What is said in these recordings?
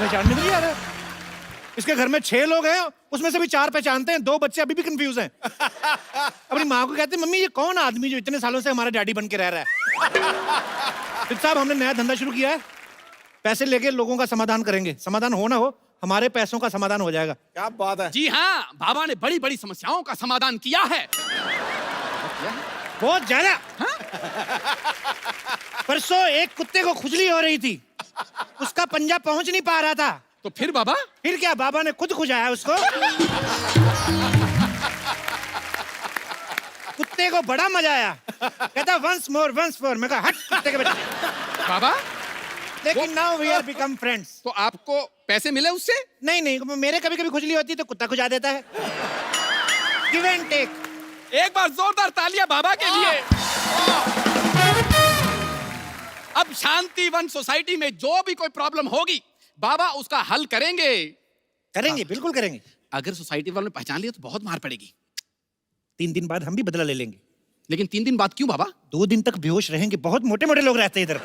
पहचान में नहीं आ रहा। इसके घर में 6 लोग हैं, उसमें से भी 4 पहचानते हैं, 2 बच्चे अभी भी कंफ्यूज हैं। अपनी माँ को कहते हैं, मम्मी ये कौन आदमी जो इतने सालों से हमारा डैडी बन के रह रहा है। फिर साहब हमने नया धंधा शुरू किया है, पैसे लेके लोगों का समाधान करेंगे। समाधान हो ना हो, हमारे पैसों का समाधान हो जाएगा। क्या बात है। जी हाँ, बाबा ने बड़ी बड़ी समस्याओं का समाधान किया है। बहुत ज्यादा। परसों एक कुत्ते को खुजली हो रही थी, उसका पंजा पहुंच नहीं पा रहा था। तो फिर बाबा? फिर क्या, बाबा ने खुद खुजाया उसको। कुत्ते को बड़ा मजा आया, कहता वंस मोर वंस मोर। मैं कहा हट कुत्ते के बच्चे। बाबा लेकिन now we are become friends. तो आपको पैसे मिले उससे? नहीं नहीं, मेरे कभी कभी खुजली होती है तो कुत्ता खुजा देता है। Give and take. एक बार जोरदार तालियां बाबा के लिए। अब शांति वन सोसाइटी में जो भी कोई प्रॉब्लम होगी, बाबा उसका हल करेंगे। करेंगे, बिल्कुल करेंगे। अगर सोसाइटी वालों ने पहचान लिया तो बहुत मार पड़ेगी। 3 दिन बाद हम भी बदला ले लेंगे। लेकिन 3 दिन बाद क्यों बाबा? 2 दिन तक बेहोश रहेंगे, बहुत मोटे मोटे लोग रहते हैं इधर।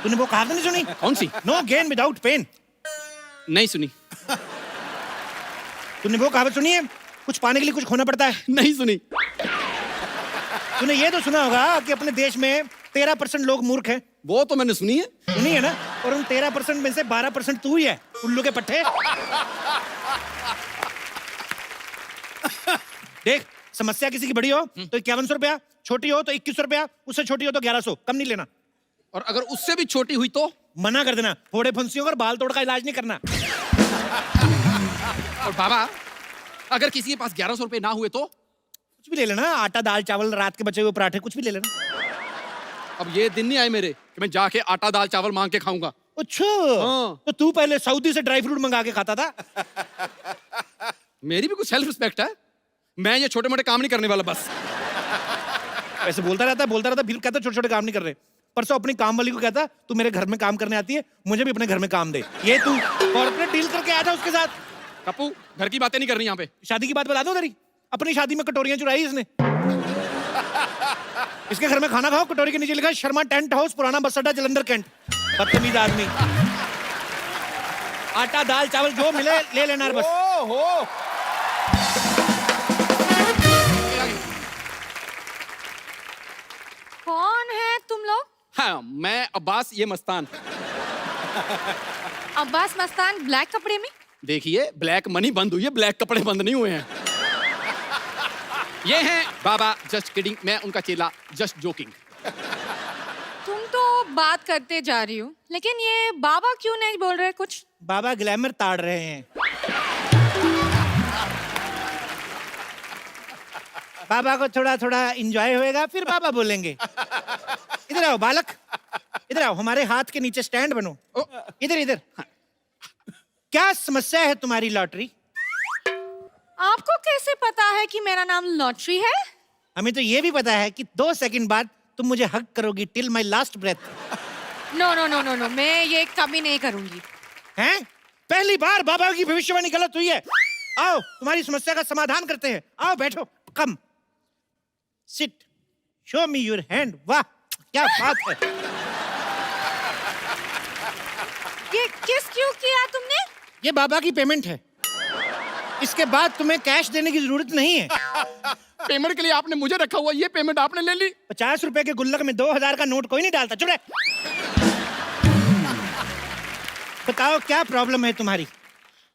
तूने वो कहावत नहीं सुनी? कौन सी? No gain without pain. नहीं सुनी। तूने वो कहावत सुनी है, कुछ पाने के लिए कुछ खोना पड़ता है? नहीं सुनी। तूने ये तो सुना होगा कि अपने देश में 13% लोग मूर्ख हैं। वो तो मैंने सुनी है। सुनी है ना? और उन 13% में से 12% तू ही है, उल्लू के पट्टे। देख, समस्या किसी की बड़ी हो तो 5100 रुपया, छोटी हो तो 2100 रुपया, उससे छोटी हो तो 1100, कम नहीं लेना। और अगर उससे भी छोटी हुई तो? मना कर देना, फोड़े फुंसियों और बाल तोड़ का इलाज नहीं करना। और बाबा अगर किसी के पास 1100 रुपए ना हुए तो? कुछ भी ले लेना, आटा दाल चावल, रात के बचे हुए पराठे, कुछ भी ले लेना। अब ये दिन नहीं आए मेरे कि मैं जाके आटा दाल चावल मांग के खाऊंगा। अच्छा, हाँ। तो तू पहले सऊदी से ड्राई फ्रूट मंगा के खाता था। मेरी भी कुछ सेल्फ रिस्पेक्ट है। मैं ये छोटे मोटे काम नहीं करने वाला बस। ऐसे बोलता रहता, फिर कहता छोटे छोटे काम नहीं कर रहे। परसों अपनी काम वाली को कहता, तू मेरे घर में काम करने आती है, मुझे भी अपने घर में काम दे। ये तू कॉर्पोरेट डील करके आया था उसके साथ। कप्पू घर की बातें नहीं करनी यहाँ पे। शादी की बात बता दो तेरी। अपनी शादी में कटोरियां चुराई इसने। इसके घर में खाना खाओ, कटोरी के नीचे लिखा है शर्मा टेंट हाउस, पुराना बस अड्डा, जलंधर कैंट। बदतमीज आदमी। आटा दाल चावल जो मिले ले लेना बस। ओहो। कौन है तुम लोग? हाँ, मैं अब्बास, ये मस्तान। अब्बास मस्तान ब्लैक कपड़े में? देखिए ब्लैक मनी बंद हुई है, ब्लैक कपड़े बंद नहीं हुए हैं। ये हैं बाबा, जस्ट किडिंग, मैं उनका चेला, जस्ट जोकिंग। तुम तो बात करते जा रही हो, लेकिन ये बाबा क्यों नहीं बोल रहे कुछ? बाबा ग्लैमर ताड़ रहे हैं। बाबा को थोड़ा थोड़ा एंजॉय होएगा, फिर बाबा बोलेंगे। इधर आओ बालक, इधर आओ, हमारे हाथ के नीचे स्टैंड बनो। इधर इधर। क्या समस्या है तुम्हारी लॉटरी? आपको कैसे पता है कि मेरा नाम लॉटरी है? हमें तो ये भी पता है कि 2 सेकंड बाद तुम मुझे हग करोगी till my last breath. No no no no no, मैं ये कभी नहीं करूंगी। हैं? पहली बार बाबा की भविष्यवाणी गलत हुई है। आओ तुम्हारी समस्या का समाधान करते हैं। आओ बैठो, come sit, show me your hand. वाह क्या बात है। ये किस क्यों किया तुमने? ये बाबा की पेमेंट है, इसके बाद तुम्हें कैश देने की जरूरत नहीं है। पेमेंट के लिए आपने मुझे रखा हुआ, ये पेमेंट आपने ले ली। 50 रुपए के गुल्लक में 2000 का नोट कोई नहीं डालता। चुप रहे। बताओ क्या प्रॉब्लम है तुम्हारी?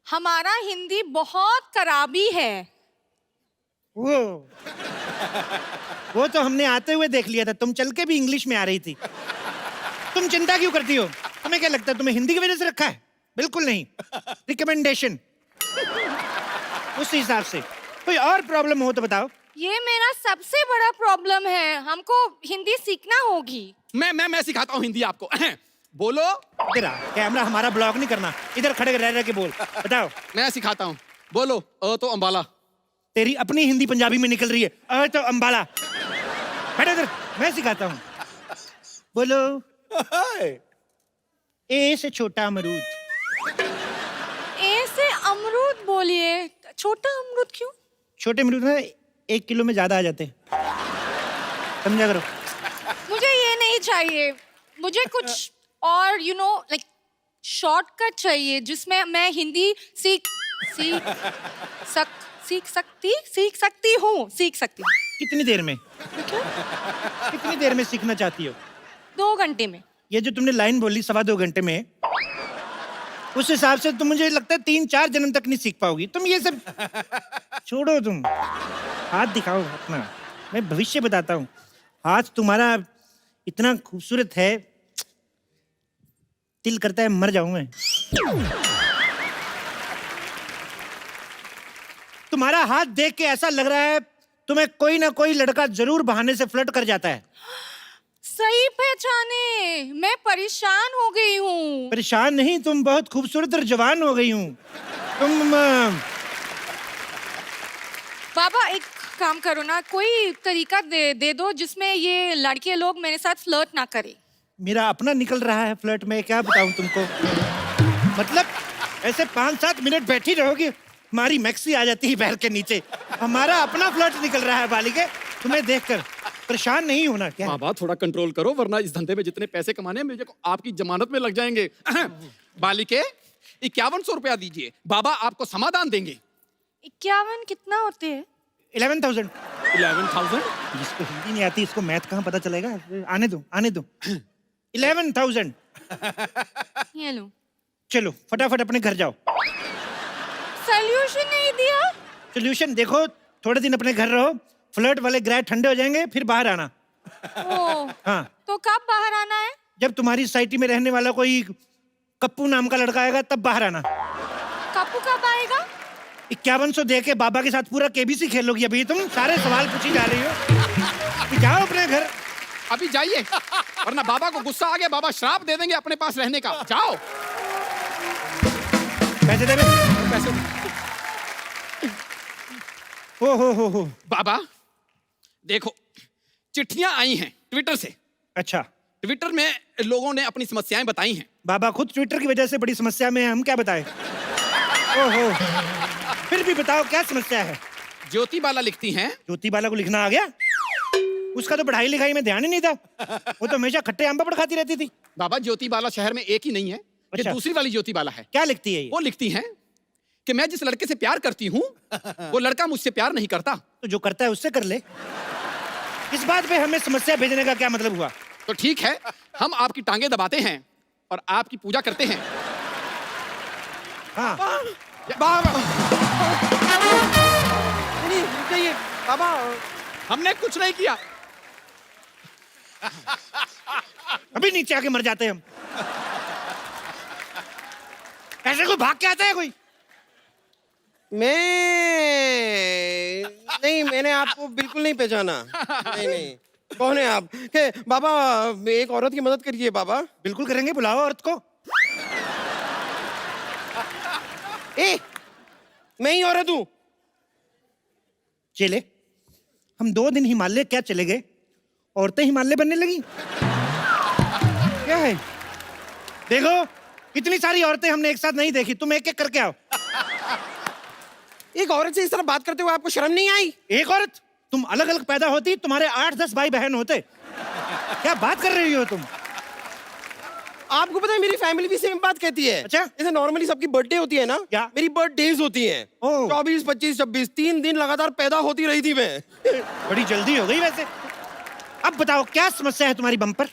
हमारा हिंदी बहुत खराबी है। वो तो हमने आते हुए देख लिया था, तुम चल के भी इंग्लिश में आ रही थी। तुम चिंता क्यों करती हो? तुम्हें क्या लगता है तुम्हें हिंदी की वजह से रखा है? बिल्कुल नहीं, रिकमेंडेशन। उस हिसाब से कोई और प्रॉब्लम हो तो बताओ। ये मेरा सबसे बड़ा प्रॉब्लम है, हमको हिंदी सीखना होगी। मैं सिखाता हूँ हिंदी आपको। बोलो। इधर आ, कैमरा हमारा ब्लॉक नहीं करना, इधर खड़े रह के बोल। बताओ। मैं सिखाता हूँ, बोलो। तो अंबाला। तेरी अपनी हिंदी पंजाबी में निकल रही है। तो अंबाला। बैठो इधर, मैं सिखाता हूँ। बोलो। ए से छोटा अमरूद। ए से अमरूद बोलिए। छोटा अमरूद क्यों? छोटे अमरूद ना 1 किलो में ज्यादा आ जाते हैं, समझा करो। मुझे ये नहीं चाहिए, मुझे कुछ और लाइक शॉर्टकट चाहिए जिसमें मैं हिंदी सीख सकती हूँ। कितनी देर में? कितनी देर में सीखना चाहती हो? 2 घंटे में। ये जो तुमने लाइन बोली 2.25 घंटे में, उस हिसाब से तुम, मुझे लगता है 3-4 जन्म तक नहीं सीख पाओगी तुम। ये सब छोड़ो, तुम हाथ दिखाओ अपना, मैं भविष्य बताता हूँ। हाथ तुम्हारा इतना खूबसूरत है, दिल करता है मर जाऊं मैं। तुम्हारा हाथ देख के ऐसा लग रहा है तुम्हें कोई ना कोई लड़का जरूर बहाने से फ्लर्ट कर जाता है। सही पहचाने, मैं परेशान हो गई हूँ। परेशान नहीं, तुम बहुत खूबसूरत और जवान हो गई हूँ तुम। बाबा एक काम करो ना, कोई तरीका दे दो जिसमें ये लड़के लोग मेरे साथ फ्लर्ट ना करें। मेरा अपना निकल रहा है फ्लर्ट में, क्या बताऊं तुमको। मतलब ऐसे 5-7 मिनट बैठी रहोगी, हमारी मैक्सी आ जाती है पैर के नीचे। हमारा अपना फ्लर्ट निकल रहा है बालिके, तुम्हें देखकर परेशान नहीं होना क्या? बाबा थोड़ा कंट्रोल करो, वरना इस धंधे में जितने पैसे कमाने हैं मुझे को आपकी जमानत में लग जाएंगे। बालिके 5100 रुपया दीजिए, बाबा आपको समाधान देंगे। 51 कितना होते हैं? 11,000। 11,000? जिसको हिंदी नहीं आती इसको मैथ कहाँ पता चलेगा? आने दो 11,000। ये लो। चलो फटाफट अपने घर जाओ। सॉल्यूशन नहीं दिया? सोल्यूशन देखो, थोड़े दिन अपने घर रहो, फ्लर्ट वाले ग्रह ठंडे हो जाएंगे, फिर बाहर आना। ओ, हाँ, तो कब बाहर आना है? जब तुम्हारी सोसाइटी में रहने वाला कोई कप्पू नाम का लड़का आएगा तब बाहर आना। कप्पू कब आएगा? 5100 दे के बाबा के साथ पूरा केबीसी खेलोगी। अभी तुम सारे सवाल पूछी जा रही हो। जाओ अपने घर। अभी जाइए, वरना बाबा को गुस्सा आ गया, बाबा श्राप दे देंगे अपने पास रहने का। जाओ। पैसे दे। पैसे हो। बाबा देखो, चिट्ठियां आई हैं ट्विटर से। अच्छा, ट्विटर में लोगों ने अपनी समस्याएं बताई हैं। बाबा खुद ट्विटर की वजह से बड़ी समस्या में है, हम क्या बताएं? ओहो, फिर भी बताओ क्या समस्या है? ज्योति बाला लिखती हैं। ज्योति बाला को लिखना आ गया? उसका तो पढ़ाई लिखाई में ध्यान ही नहीं था, वो तो हमेशा खट्टे आम पापड़ खाती रहती थी। बाबा ज्योति बाला शहर में एक ही नहीं है, ये अच्छा। दूसरी वाली ज्योति बाला है। क्या लिखती है ये? वो लिखती हैं कि मैं जिस लड़के से प्यार करती हूँ वो लड़का मुझसे प्यार नहीं करता। तो जो करता है उससे कर ले। इस बात पे हमें समस्या भेजने का क्या मतलब हुआ? तो ठीक है, हम आपकी टांगे दबाते हैं और आपकी पूजा करते हैं। हाँ, बाबा हमने कुछ नहीं किया। अभी नीचे आके मर जाते हैं हम। ऐसे कोई भाग के आता है कोई? नहीं, मैंने आपको बिल्कुल नहीं पहचाना। नहीं, कौन है आप? के बाबा एक औरत की मदद करिए बाबा। बिल्कुल करेंगे, बुलाओ औरत को। मैं ही औरत हूँ। चले, हम 2 दिन हिमालय क्या चले गए, औरतें हिमालय बनने लगी। क्या है? देखो, इतनी सारी औरतें हमने एक साथ नहीं देखी, तुम एक एक करके आओ। एक औरत से इस तरह बात करते हुए आपको शर्म नहीं आई? एक औरत? तुम अलग अलग पैदा होती तुम्हारे 8-10 भाई बहन होते। क्या बात कर रही हो तुम? आपको पता है मेरी फैमिली भी सेम बात कहती है। अच्छा? जैसे नॉर्मली सबकी बर्थडे होती है ना, क्या? मेरी बर्थडेज होती हैं। ओह। 24, 25, 26 3 दिन लगातार पैदा होती रही थी मैं। बड़ी जल्दी हो गई वैसे। अब बताओ क्या समस्या है तुम्हारी बम्पर?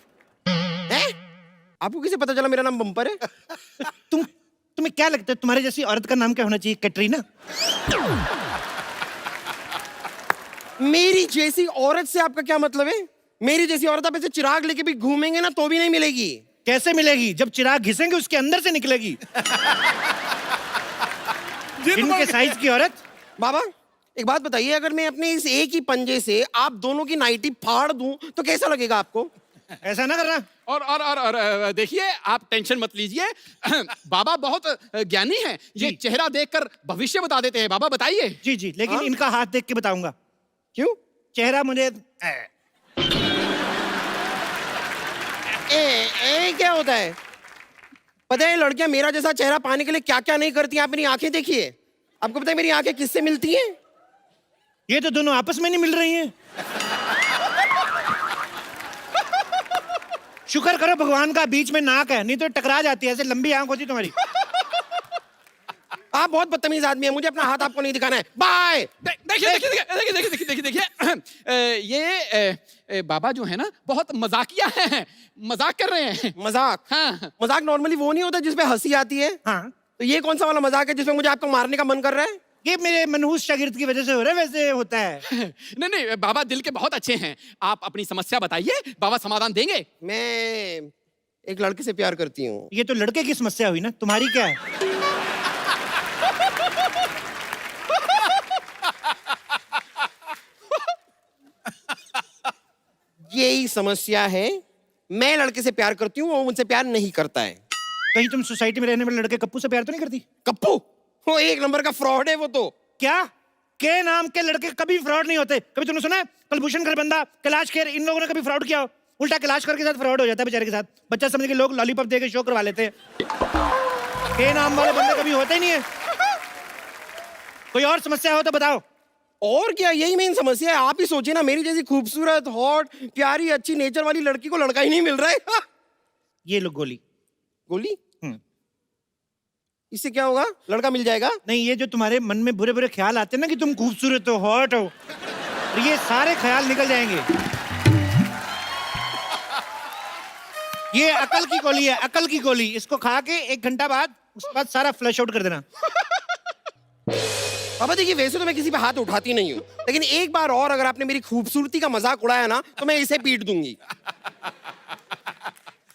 हैं? आपको कैसे पता चला मेरा नाम बम्पर है? तुम्हें क्या लगता है तुम्हारे जैसी औरत का नाम क्या होना चाहिए? कैटरीना? मेरी जैसी औरत से आपका क्या मतलब है? मेरी जैसी औरत आप ऐसे चिराग लेके भी घूमेंगे ना तो भी नहीं मिलेगी। कैसे मिलेगी? जब चिराग घिसेंगे उसके अंदर से निकलेगी। इनके साइज की औरत। बाबा एक बात बताइए, अगर मैं अपने इस एक ही पंजे से आप दोनों की नाइटी फाड़ दूं तो कैसा लगेगा आपको? ऐसा ना करना। और देखिए, आप टेंशन मत लीजिए। बाबा बहुत ज्ञानी हैं, ये जी। चेहरा देखकर भविष्य बता देते हैं। बाबा बताइए। जी जी, लेकिन हाँ? इनका हाथ देख के बताऊंगा। क्यों? चेहरा मुझे क्या होता है? पता है लड़कियां मेरा जैसा चेहरा पाने के लिए क्या क्या नहीं करती? आप मेरी आंखें देखिए। आपको पता है मेरी आंखें किससे मिलती हैं? ये तो दोनों आपस में नहीं मिल रही हैं। शुक्र करो भगवान का बीच में नाक है, नहीं तो टकरा जाती है, ऐसे लंबी आंख होती तुम्हारी। आप बहुत बदतमीज आदमी है, मुझे अपना हाथ आपको नहीं दिखाना है। बाय। देखिए देखिए देखिए देखिए देखिए देखिए ये बाबा जो है ना बहुत मजाकिया है, मजाक कर रहे हैं। मजाक? हाँ। मजाक नॉर्मली वो नहीं होता जिसपे हंसी आती है? हाँ, तो ये कौन सा वाला मजाक है जिसमें मुझे आपको मारने का मन कर रहा है? ये मेरे मनहूस शागिर्द की वजह से हो रहा है, वैसे होता है। नहीं नहीं, बाबा दिल के बहुत अच्छे हैं। आप अपनी समस्या बताइए, बाबा समाधान देंगे। मैं एक लड़के से प्यार करती हूँ। ये तो लड़के की समस्या हुई ना, तुम्हारी क्या है? यही समस्या है, मैं लड़के से प्यार करती हूँ, वो मुझसे प्यार नहीं करता है। कहीं तुम सोसाइटी में रहने वाले लड़के कप्पू से प्यार तो नहीं करती? कप्पू? वो एक नंबर का फ्रॉड है वो तो। क्या? के नाम के लड़के कभी फ्रॉड नहीं होते। कभी तुमने सुना है कुलभूषण खरबंदा, कैलाश खेर, इन लोगों ने कभी फ्रॉड किया हो? उल्टा कैलाश खेर के साथ फ्रॉड हो जाता है बेचारे के साथ। बच्चा समझ के लोग लॉलीपॉप दे के शो करवा लेते हैं। के नाम वाले बंदे कभी होते ही नहीं है। कोई और समस्या हो तो बताओ। और क्या, यही मेन समस्या है। आप ही सोचिए ना, मेरी जैसी खूबसूरत, हॉट, प्यारी, अच्छी नेचर वाली लड़की को लड़का ही नहीं मिल रहा है। ये लो गोली। गोली? इससे क्या होगा? लड़का मिल जाएगा? नहीं, ये जो तुम्हारे मन में बुरे बुरे ख्याल आते हैं ना कि तुम खूबसूरत हो, हॉट हो, तो ये सारे ख्याल निकल जाएंगे। ये अकल की गोली है, अकल की गोली। इसको खा के 1 घंटा बाद, उसके बाद सारा फ्लश आउट कर देना। बाबा देखिए, वैसे तो मैं किसी पे हाथ उठाती नहीं हूँ, लेकिन एक बार और अगर आपने मेरी खूबसूरती का मजाक उड़ाया ना, तो मैं इसे पीट दूंगी।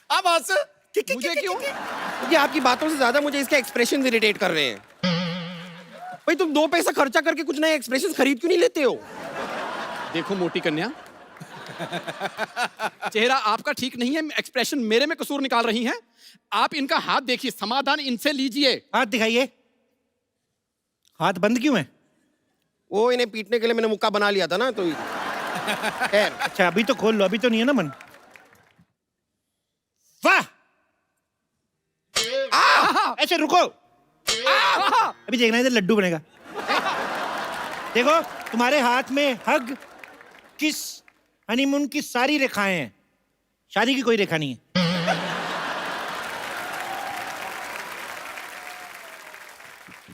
अब हंस। मुझे क्यों? क्योंकि आपकी बातों से ज्यादा मुझे इसके एक्सप्रेशन इरिटेट कर रहे हैं। भाई तुम 2 पैसा खर्चा करके कुछ नए एक्सप्रेशन खरीद क्यों नहीं लेते हो? देखो मोटी कन्या, चेहरा आपका ठीक नहीं है, एक्सप्रेशन मेरे में कसूर निकाल रही हैं। आप इनका हाथ देखिए, समाधान इनसे लीजिए। हाथ दिखाइए। हाथ बंद क्यों है? वो इन्हें पीटने के लिए मैंने मुक्का बना लिया था ना, तो खैर। अच्छा, अभी तो खोल लो, अभी तो नहीं है ना मन। वाह! ऐसे रुको। अभी देखना, इधर लड्डू बनेगा। देखो, तुम्हारे हाथ में हग, किस, हनीमून की सारी रेखाएं हैं। शादी की कोई रेखा नहीं है।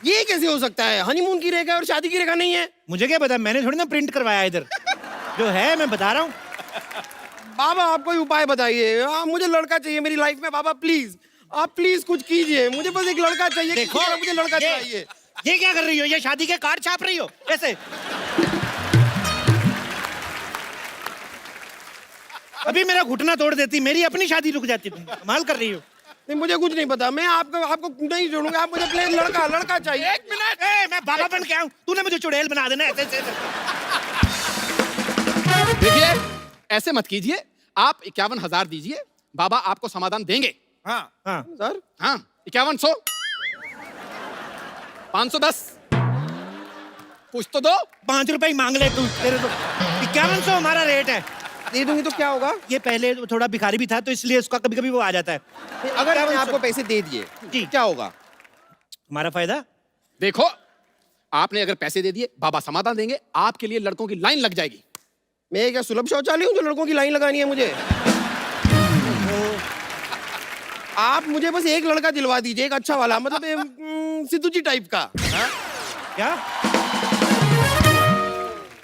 ये कैसे हो सकता है? हनीमून की रेखा और शादी की रेखा नहीं है? मुझे क्या पता, मैंने थोड़ी ना प्रिंट करवाया इधर। जो है मैं बता रहा हूँ। बाबा आप कोई उपाय बताइए। मुझे लड़का चाहिए मेरी लाइफ में। बाबा प्लीज, आप प्लीज कुछ कीजिए। मुझे बस एक लड़का चाहिए। देखो, मुझे लड़का चाहिए। ये क्या कर रही हो? ये शादी के कार्ड छाप रही हो ऐसे? अभी मेरा घुटना तोड़ देती, मेरी अपनी शादी रुक जाती। तुम कमाल कर रही हो। नहीं, मुझे कुछ नहीं पता। मैं आपको नहीं छोड़ूंगा। आप मुझे प्लीज लड़का चाहिए। 1 मिनट। मैं बाबा बन के आऊं, तूने मुझे चुड़ैल बना देना ऐसे ऐसे। देखिए, ऐसे मत कीजिए। आप 51,000 दीजिए, बाबा आपको समाधान देंगे। हाँ हाँ सर, हाँ, 5100, 510, कुछ तो दो। 5 रुपए ही मांग ले तू। तेरे तो 5100 हमारा रेट है। दे दूंगी तो क्या होगा? ये पहले थोड़ा भिखारी भी था, तो इसलिए उसका कभी कभी वो आ जाता है। अगर मैंने आपको पैसे दे दिए जी, क्या होगा? हमारा फायदा। देखो, आपने अगर पैसे दे दिए, बाबा समाधान देंगे, आपके लिए लड़कों की लाइन लग जाएगी। मैं क्या सुलभ शौचालय हूँ जो लड़कों की लाइन लगानी है मुझे? आप मुझे बस एक लड़का दिलवा दीजिए, एक अच्छा वाला, मतलब सिद्धू जी टाइप का। क्या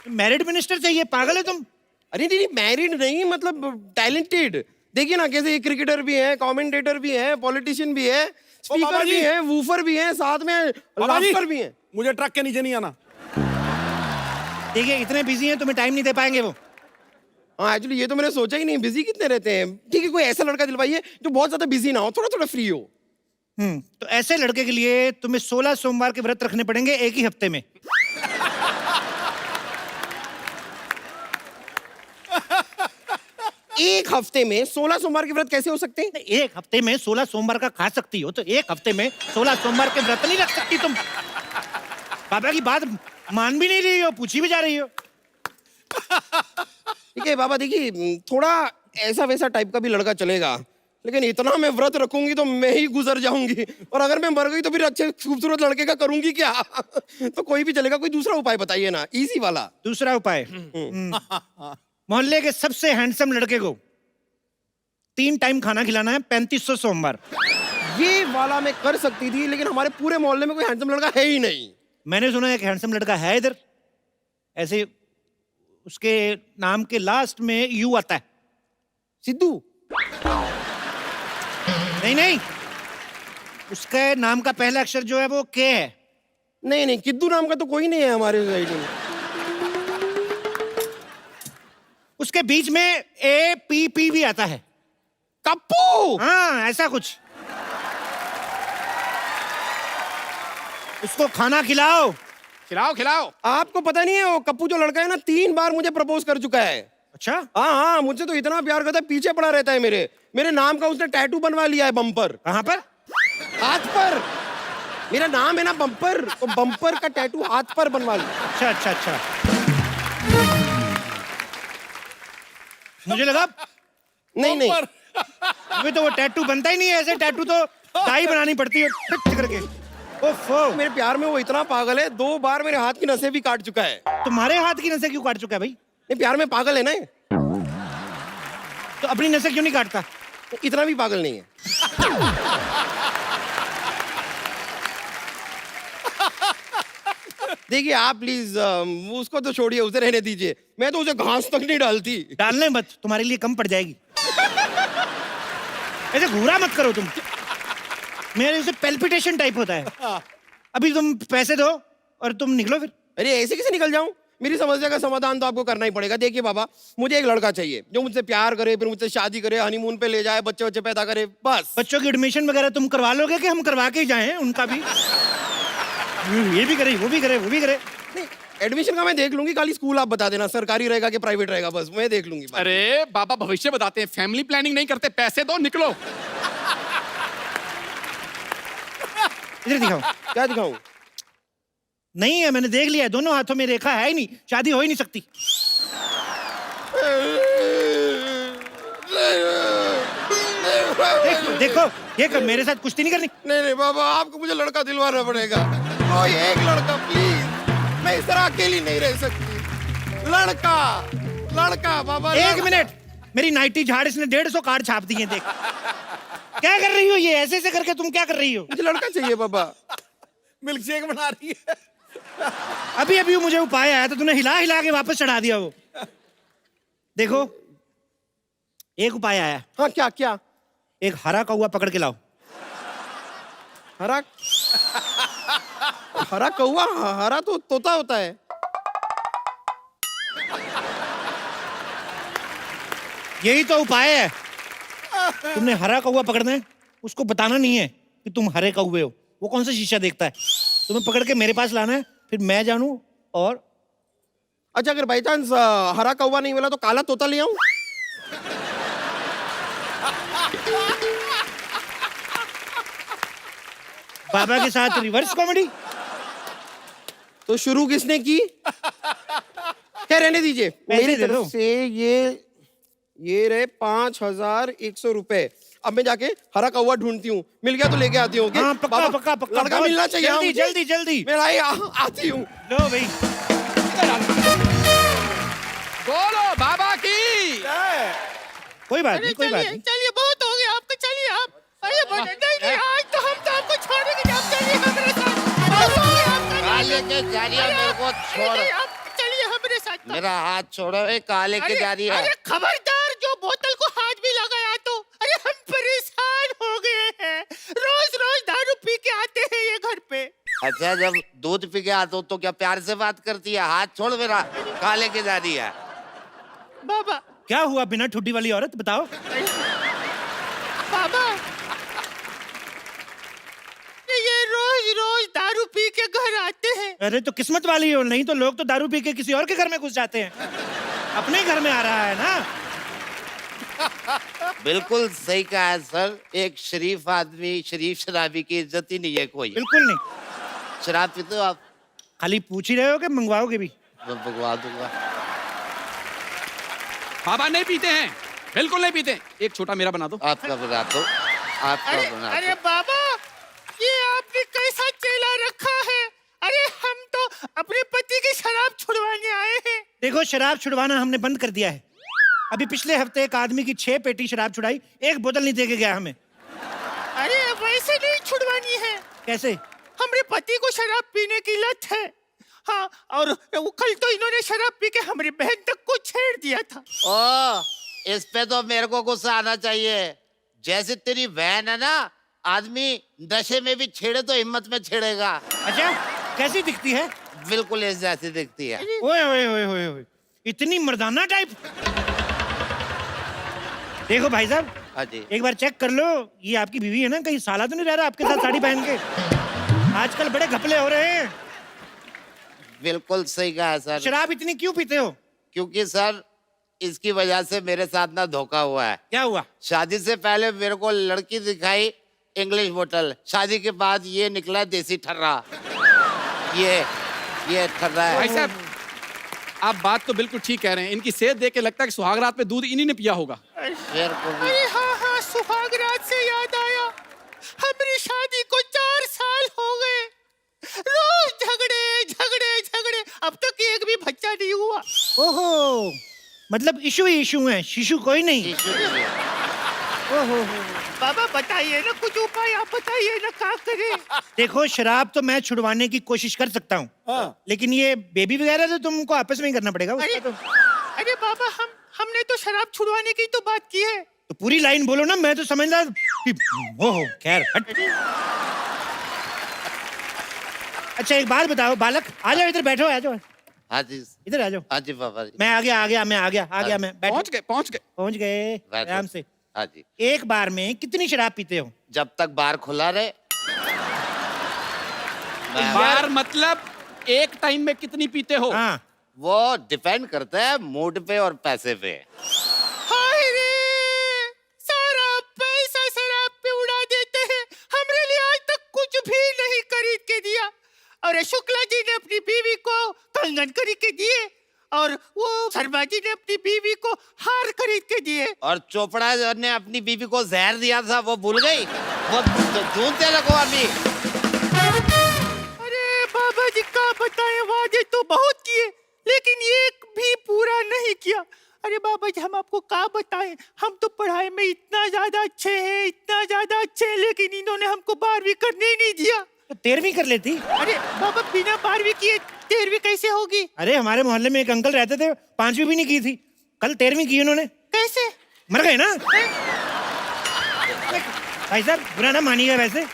मैरिड मिनिस्टर चाहिए? पागल है तुम? अरे नहीं, मैरिड नहीं, मतलब टैलेंटेड। देखिए ना, कैसे क्रिकेटर भी है, कमेंटेटर भी है, पॉलिटिशियन भी है, स्पीकर भी है, वूफर भी है, साथ में लाफ्टर भी है। मुझे ट्रक के नीचे नहीं आना। देखिए, इतने बिजी हैं, तुम्हें टाइम नहीं दे पाएंगे वो। हाँ, एक्चुअली ये तो मैंने सोचा ही नहीं, बिजी कितने रहते हैं। ठीक है, कोई ऐसा लड़का दिलवाइए जो बहुत ज्यादा बिजी ना हो, थोड़ा थोड़ा फ्री हो। तो ऐसे लड़के के लिए तुम्हें 16 सोमवार के व्रत रखने पड़ेंगे एक ही हफ्ते में। एक हफ्ते में 16 सोमवार के व्रत कैसे हो सकते हैं? एक हफ्ते में 16 सोमवार का खा सकती हो, तो एक हफ्ते में 16 सोमवार के व्रत नहीं रख सकती तुम। बाबा की बात मान भी नहीं रही हो, पूछी भी जा रही हो। ठीक है बाबा, देखिए थोड़ा ऐसा वैसा टाइप का भी लड़का चलेगा, लेकिन इतना मैं व्रत रखूंगी तो मैं ही गुजर जाऊंगी, और अगर मैं मर गई तो फिर अच्छे खूबसूरत लड़के का करूंगी क्या? तो कोई भी चलेगा। कोई दूसरा उपाय बताइए ना, इजी वाला। दूसरा उपाय, मोहल्ले के सबसे हैंडसम लड़के को 3 टाइम खाना खिलाना है, 3500 सोमवार। ये वाला मैं कर सकती थी, लेकिन हमारे पूरे मोहल्ले में कोई हैंडसम लड़का है ही नहीं। मैंने सुना एक हैंडसम लड़का है इधर, ऐसे उसके नाम के लास्ट में यू आता है। सिद्धू। नहीं नहीं, उसके नाम का पहला अक्षर जो है वो के है। नहीं नहीं, किद्दू नाम का तो कोई नहीं है हमारे सोसाइटी में। उसके बीच में ए पी पी भी आता है। कप्पू। हाँ, ऐसा कुछ। उसको खाना खिलाओ। खिलाओ खिलाओ। आपको पता नहीं है, वो कप्पू जो लड़का है ना, 3 बार मुझे प्रपोज कर चुका है। अच्छा। हाँ हाँ, मुझसे तो इतना प्यार करता है, पीछे पड़ा रहता है मेरे नाम का उसने टैटू बनवा लिया है बम्पर। कहाँ पर? हाथ पर। मेरा नाम है ना बम्पर, तो बम्पर का टैटू हाथ पर बनवा लिया। अच्छा अच्छा अच्छा। मुझे लगा नहीं नहीं, अभी तो वो टैटू बनता ही नहीं है, ऐसे टैटू तो डाई बनानी पड़ती है फिट करके। ओफो। मेरे प्यार में वो इतना पागल है, 2 बार मेरे हाथ की नसें भी काट चुका है। तुम्हारे हाथ की नसें क्यों काट चुका है भाई? नहीं, प्यार में पागल है ना ये। तो अपनी नसें क्यों नहीं काटता? इतना भी पागल नहीं है। देखिए आप प्लीज उसको तो छोड़िए, उसे रहने दीजिए। मैं तो उसे घास तक नहीं डालती। डालने मत, तुम्हारे लिए कम पड़ जाएगी। ऐसे घूरा मत करो तुम, मेरे उसे पेल्पिटेशन टाइप होता है। अभी तुम पैसे दो और तुम निकलो फिर। अरे ऐसे कैसे निकल जाऊं? मेरी समस्या का समाधान तो आपको करना ही पड़ेगा। देखिए बाबा, मुझे एक लड़का चाहिए जो मुझसे प्यार करे, फिर मुझसे शादी करे, हनीमून पे ले जाए, बच्चे बच्चे पैदा करे, बस। बच्चों की एडमिशन वगैरह तुम करवा लोगे कि हम करवा के जाएं उनका भी? ये भी करे, वो भी करे, वो भी करे। नहीं, एडमिशन का मैं देख लूंगी, खाली स्कूल आप बता देना, सरकारी रहेगा कि प्राइवेट रहेगा, बस मैं देख लूंगी। अरे बाबा भविष्य बताते हैं, फैमिली प्लानिंग नहीं करते। पैसे दो, निकलो। इधर दिखाओ। क्या दिखाऊं? नहीं है, मैंने देख लिया है, दोनों हाथों में रेखा है ही नहीं, शादी हो ही नहीं सकती। देखो देखो, ये कर, मेरे साथ कुश्ती नहीं करनी। नहीं नहीं बाबा, आपको मुझे लड़का दिलवाना पड़ेगा। कोई एक लड़का प्लीज, मैं इस तरह अकेली नहीं रह सकती। लड़का लड़का बाबा। एक मिनट, मेरी नाइटी झाड़ इसने 150 कार्ड छाप दिए। देख क्या कर रही हो, ये ऐसे ऐसे करके तुम क्या कर रही हो? मुझे लड़का चाहिए बाबा। मिल्क शेक बना रही है। अभी अभी मुझे उपाय आया तो तूने हिला हिला के वापस चढ़ा दिया वो। देखो, एक उपाय आया। हाँ, क्या क्या? एक हरा कौवा पकड़ के लाओ। हरा हरा कौवा? हरा तो तोता होता है। यही तो उपाय है। तुमने हरा कौवा पकड़ना है, उसको बताना नहीं है कि तुम हरे कौवे हो। वो कौन सा शीशा देखता है? तुम्हें पकड़ के मेरे पास लाना है, फिर मैं जानूं। और अच्छा, अगर बाई चांस हरा कौवा नहीं मिला तो काला तोता ले आऊं? बाबा के साथ रिवर्स कॉमेडी। तो शुरू किसने की? क्या रहने दीजिए, मेरी दे दो। तरफ से ये रहे 5100 रुपए। अब मैं जाके हरा कौवा ढूंढती हूँ, मिल गया तो लेके आती हूँ। हाँ, पक्का बाबा, पक्का पक्का। लड़का मिलना चाहिए। हाँ, जल्दी मुझे। जल्दी जल्दी। मैं आती हूँ। लो भाई। बोलो बाबा की। कोई बात नहीं, कोई बात नहीं। चलिए बहुत हो गया आपका, चलिए आप। अरे नहीं नहीं, आज तो हम तो आपको छोड़ेंगे नहीं, आप चलिए हमारे साथ। बहुत हो गया आपका। काले के जारिया मेरे को छोड़। नहीं, आप चलिए हमारे साथ। मेरा हाथ छोड़ो। ए काले के जारिया। अरे खबरदार, जो बोतल को हाथ भी लगाया तो। अरे हम परेशान हो गए हैं, रोज रोज दारू पी के आते हैं ये घर पे। अच्छा, जब दूध पी के आता हूँ तो क्या प्यार से बात करती है? हाथ छोड़ मेरा, काले के जारिया। बाबा क्या हुआ बिना ठुड्डी वाली औरत, बताओ। बाबा, ये रोज रोज दारू पी के घर आते हैं। अरे तो किस्मत वाली हो, नहीं तो लोग तो दारू पी के किसी और के घर में घुस जाते हैं। अपने घर में आ रहा है ना। बिल्कुल सही कहा है सर। एक शरीफ आदमी, शरीफ शराबी की इज्जत ही नहीं है कोई। बिल्कुल नहीं। शराब पीते हो आप? खाली पूछ ही रहे हो कि मंगवाओगे भी? मैं भगवा दूंगा। बाबा नहीं पीते हैं, बिल्कुल नहीं पीते। एक छोटा मेरा बना दो। आपका बना दो, आपका अरे बना अरे दो। बाबा, ये आपने कैसा चेला रखा है? अरे हम तो अपने पति की शराब छुड़वाने आए हैं। देखो, शराब छुड़वाना हमने बंद कर दिया है। अभी पिछले हफ्ते एक आदमी की 6 पेटी शराब छुड़ाई, एक बोतल नहीं दे के गया हमें। अरे वैसे नहीं छुड़वानी है, कैसे? हमारे पति को शराब पीने की लत है। हाँ, और वो कल तो इन्होंने शराब पी के हमारी बहन तक को छेड़ दिया था। ओ, इस पे तो मेरे को गुस्सा आना चाहिए। जैसे तेरी बहन है ना, आदमी नशे में भी छेड़े तो हिम्मत में छेड़ेगा। अच्छा, कैसी दिखती है? बिल्कुल इस जैसी दिखती है। ओए ओए ओए ओए ओए, इतनी मर्दाना टाइप। देखो भाई साहब, हाँ जी। एक बार चेक कर लो, ये आपकी बीवी है ना, कहीं साला तो नहीं रह रहा आपके साथ साड़ी पहन के? आजकल बड़े घपले हो रहे हैं। बिल्कुल सही कहा है सर। शराब इतनी क्यों पीते हो? क्योंकि सर इसकी वजह से मेरे साथ ना धोखा हुआ है। क्या हुआ? शादी से पहले मेरे को लड़की दिखाई इंग्लिश बोतल, शादी के बाद ये निकला देसी ठर्रा। ये ठर्रा भाई है। साहब, आप बात तो बिल्कुल ठीक कह रहे हैं। इनकी सेहत देख के लगता है कि सुहाग रात में दूध इन्हीं ने पिया होगा। बिल्कुल। अरे हाँ हाँ, सुहाग रात से याद आया, हमारी शादी को 4 साल हो गए। रोज झगड़े झगड़े झगड़े, अब तक एक भी बच्चा नहीं हुआ। ओहो, मतलब इशू ही इशू है, शिशु कोई नहीं। ओहो, बाबा बताइए ना कुछ उपाय, आप बताइए ना क्या करें। देखो शराब तो मैं छुड़वाने की कोशिश कर सकता हूँ, लेकिन ये बेबी वगैरह तो तुमको आपस में ही करना पड़ेगा। अरे उसका तो अरे बाबा, हमने तो शराब छुड़वाने की तो बात की है। तो पूरी लाइन बोलो ना, मैं तो समझ रहा। ओहो, खैर हट। अच्छा एक बात बताओ बालक, आ जाओ इधर बैठो, आ जाओ हाँ जी। इधर आ जाओ। हाँ जी पापा जी। मैं आ गया मैं बैठो। पहुंच गए। पहुंच गए बैठो। आराम से। हाँ जी। एक बार में कितनी शराब पीते हो? जब तक बार खुला रहे। बार मतलब एक टाइम में कितनी पीते हो? हाँ, वो डिपेंड करता है मूड पे और पैसे पे। हाय रे, सारा पैसा शराब पे उड़ा देते हैं, हमरे लिए आज तक कुछ भी नहीं खरीद के दिया। और शुक्ला जी ने अपनी बीवी को कंगन खरीद के दिए, और वो शर्मा जी ने अपनी बीवी को हार खरीद के दिए। और चोपड़ा ने अपनी बीवी को जहर दिया था, वो भूल गई। वो ढूंढते रखो अभी। अरे बाबा जी का बताएं, वादे तो बहुत किए लेकिन एक भी पूरा नहीं किया। अरे बाबा जी, हम आपको क्या बताएं, हम तो पढ़ाई में इतना ज्यादा अच्छे हैं, इतना ज्यादा अच्छे हैं, लेकिन इन्होंने हमको 12वीं करने ही नहीं दिया। तो 13वीं कर लेती। अरे बाबा, बिना 12वीं किए 13वीं कैसे होगी? अरे हमारे मोहल्ले में एक अंकल रहते थे, 5वीं भी नहीं की थी, कल 13वीं की उन्होंने। कैसे? मर गए ना। भाई साहब बुरा ना मानिएगा, वैसे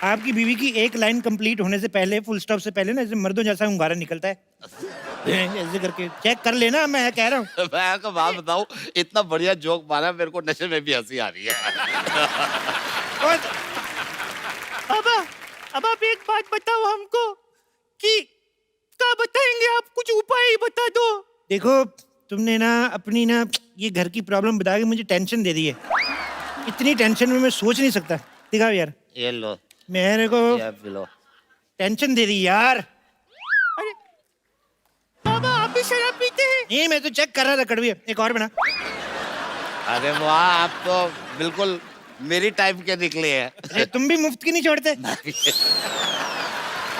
आपकी बीवी की एक लाइन कंप्लीट होने से पहले, फुल स्टॉप से पहले ना, ऐसे मर्दों जैसा hunगारा निकलता है। ऐसे करके चेक कर लेना, मैं कह रहा हूँ। मैं आपको बात बताऊं, इतना बढ़िया जोक मारा, मेरे को नशे में भी हंसी आ रही है। बाबा, अब आप एक बात बताओ हमको कि क्या बताएंगे आप, कुछ उपाय ही बता दो। देखो तुमने ना अपनी ना ये घर की प्रॉब्लम बता के मुझे टेंशन दे दी है। इतनी टेंशन में मैं सोच नहीं सकता। दिखाओ यार, ये लो, मेरे को ये पी लो। टेंशन दे दी यार। अरे बाबा, आप भी शराब पीते हैं? नहीं, मैं तो चेक कर रहा था। कड़वी है, एक और बना। अरे वाह, आप तो बिल्कुल मेरी टाइप के निकले हैं। अरे तुम भी मुफ्त की नहीं छोड़ते। आ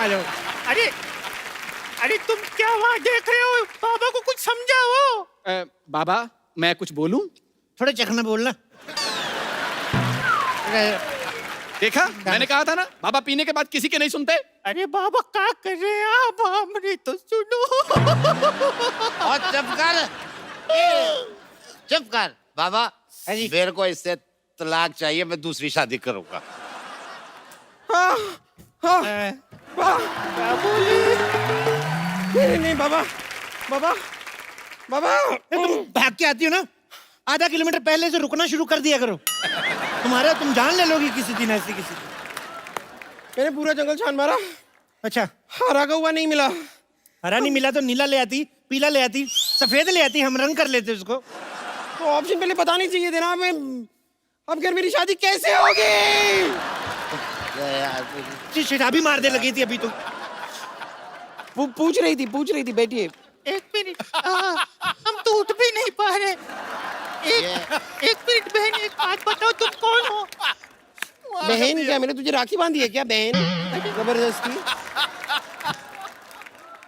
जाओ। अरे अरे, तुम क्या वहाँ देख रहे हो? बाबा को कुछ समझाओ। बाबा, मैं कुछ बोलूं? थोड़ा चखना बोलना। देखा, मैंने कहा था ना, बाबा पीने के बाद किसी के नहीं सुनते। अरे बाबा, क्या कर रहे हैं आप? हमने तो सुनो। और चुप कर, चुप कर बाबा। जी। मेरे को इससे तलाक चाहिए, मैं दूसरी शादी करूंगा। नहीं बाबा, बाबा, बाबा। तुम भाग के आती हो ना, आधा किलोमीटर पहले से रुकना शुरू कर दिया करो। तुम जान ले लोगी किसी दिन ऐसी किसी दिन। मैंने पूरा जंगल छान मारा, अच्छा, हरा हुआ नहीं मिला। हरा नहीं मिला तो नीला ले आती, पीला ले आती, सफेद ले आती, हम रंग कर लेते उसको। तो ऑप्शन पहले पता नहीं चाहिए थे ना। मैं अब घर मेरी शादी कैसे होगी? शराबी मार दे लगी थी अभी तो। पूछ रही थी बैठिए। एक मिनट, हम तो उठ भी नहीं पा रहे। एक मिनट बहन, एक बात बताओ, तुम कौन हो? बहन क्या, मैंने तुझे राखी बांधी है क्या बहन? जबरदस्ती।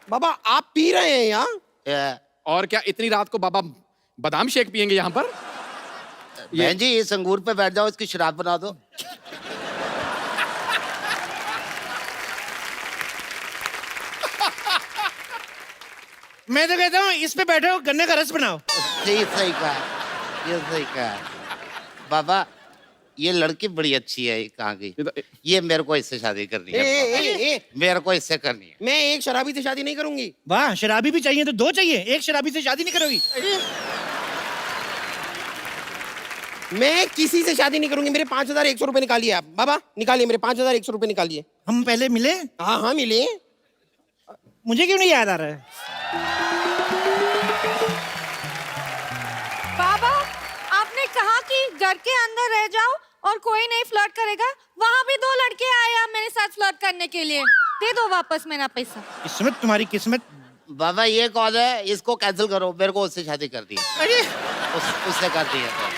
बाबा आप पी रहे हैं यहाँ? और क्या, इतनी रात को बाबा बादाम शेक पियेंगे यहाँ पर? बहन जी इस अंगूर पे बैठ जाओ, इसकी शराब बना दो। मैं तो कहता हूँ इस पे बैठो, गन्ने का रस बनाओ। ये सही कहा, ये सही कहा। बाबा ये लड़की बड़ी अच्छी है, कहाँ गई? ये मेरे को इससे शादी करनी है। मेरे को इससे करनी है। मैं एक शराबी से शादी नहीं करूंगी। वाह, शराबी भी चाहिए तो दो चाहिए, एक शराबी से शादी नहीं करोगी? मैं किसी से शादी नहीं करूंगी। मेरे 5,100 रुपए निकालिए आप। बाबा निकालिए, मेरे 5,100 रुपए निकालिए। हम पहले मिले? हाँ हाँ मिले। मुझे क्यों नहीं याद आ रहा है? बाबा, आपने कहा कि घर के अंदर रह जाओ और कोई नहीं फ्लर्ट करेगा। वहाँ भी 2 लड़के आए हैं मेरे साथ फ्लर्ट करने के लिए। दे दो वापस मेरा पैसा। किस्मत, तुम्हारी किस्मत। बाबा ये कौन है? इसको कैंसिल करो, मेरे को उससे शादी कर दी। अरे उससे कर दी है।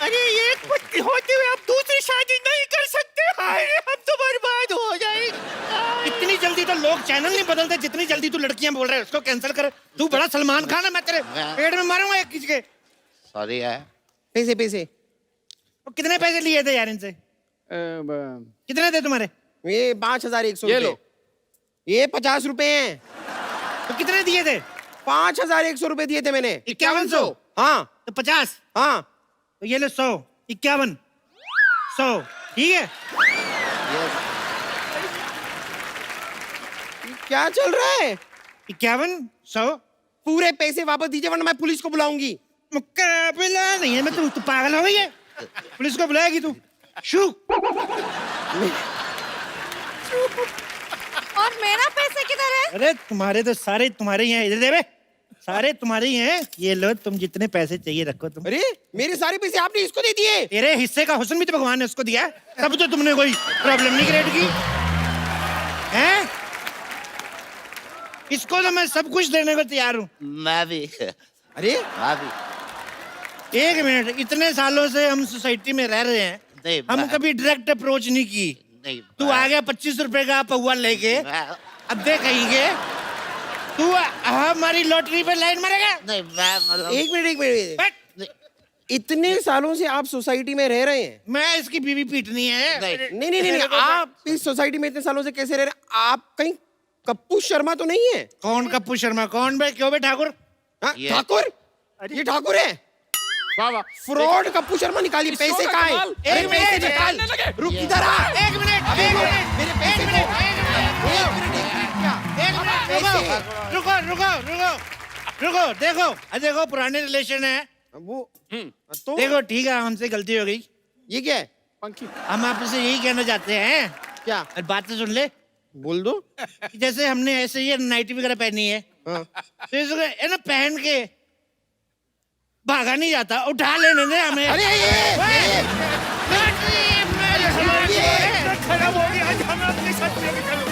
अरे एक पत्नी होते हुए आप दूसरी शादी नहीं कर सकते। हाय रे, हम तो बर्बाद हो जाएंगे। इतनी जल्दी तो लोग चैनल नहीं बदलते जितनी जल्दी तू लड़कियां बोल रहा है उसको कैंसिल कर। तू बड़ा सलमान खान है, मैं तेरे पेट में मारूंगा एक किसी के। सॉरी है। पैसे पैसे तो कितने पैसे लिए थे यार इनसे? कितने थे तुम्हारे? ये 5,100 ये रुपए। लो। ये 50 रुपए हैं। तो कितने दिए थे? 5,100 रुपए दिए थे मैंने। 5100? हाँ तो 50? हाँ। तो ये ले 100, 51, 100, ठीक है? क्या चल रहा है? 51, 100 पूरे पैसे वापस दीजिए वरना मैं पुलिस को बुलाऊंगी। मुकाबला नहीं है। मैं तू पागल हो गई है? पुलिस को बुलाएगी तू? शू। और मेरा पैसे किधर है? अरे तुम्हारे तो सारे तुम्हारे ही हैं। इधर दे बे, सारे तुम्हारे ही हैं। ये लो, तुम जितने पैसे चाहिए रखो तुम। अरे मेरे सारे पैसे आपने इसको दे दिए? तेरे हिस्से का हुस्न भी तो भगवान ने उसको दिया है। तब तो तुमने कोई प्रॉब्लम नहीं क्रिएट की हैं? इसको तो मैं सब कुछ देने को तैयार हूँ। मैं भी। अरे मैं भी। एक मिनट, इतने सालों से हम सोसाइटी में रह रहे हैं, नहीं, हम मैं- कभी डायरेक्ट अप्रोच नहीं की। नहीं तू आ गया 25 रुपए का पौवा लेके, मैं- अब दे कहेंगे तू हमारी लॉटरी पे लाइन मारेगा? नहीं मैं मतलब एक मिनट बट इतने सालों से आप सोसाइटी में रह रहे हैं। मैं इसकी बीवी पीटनी है। नहीं। नहीं नहीं नहीं, आप इस सोसाइटी में इतने सालों से कैसे रह रहे हैं? आप कहीं कप्पू शर्मा तो नहीं है? कौन कप्पू शर्मा? कौन बे? क्यों बे ठाकुर? हाँ, ये- ठाकुर? ये ठाकुर है? वाह वाह। फ्रॉड कप्पू शर्मा निकालिए। इस पैसे शो का कहाँ हैं? कमाल। अरे एक पैसे मिनट, निकाल। निकालने लगे। रुक इधर आ। एक मिनट, एक मिनट, मेरे पैसे एक दो। मिनट, एक मिनट, रुको, रुको, रुको, रुको, रुको। देखो, देखो पुराने रिलेशन है। वो तो देखो ठीक है, हमसे गलती हो गई। ये क्या है? पंखी। हम आपसे यही कहना चाहते हैं, क्या? और बात तो सुन ले। बोल दो। जैसे हमने ऐसे ये नाइटी वगैरह पहनी है, हाँ। तो इसको है ना पहन के भागा नहीं जाता, उठा लेने दे हमें। अरे खराब हो गया, आज हमें अपने साथ लेके चलो।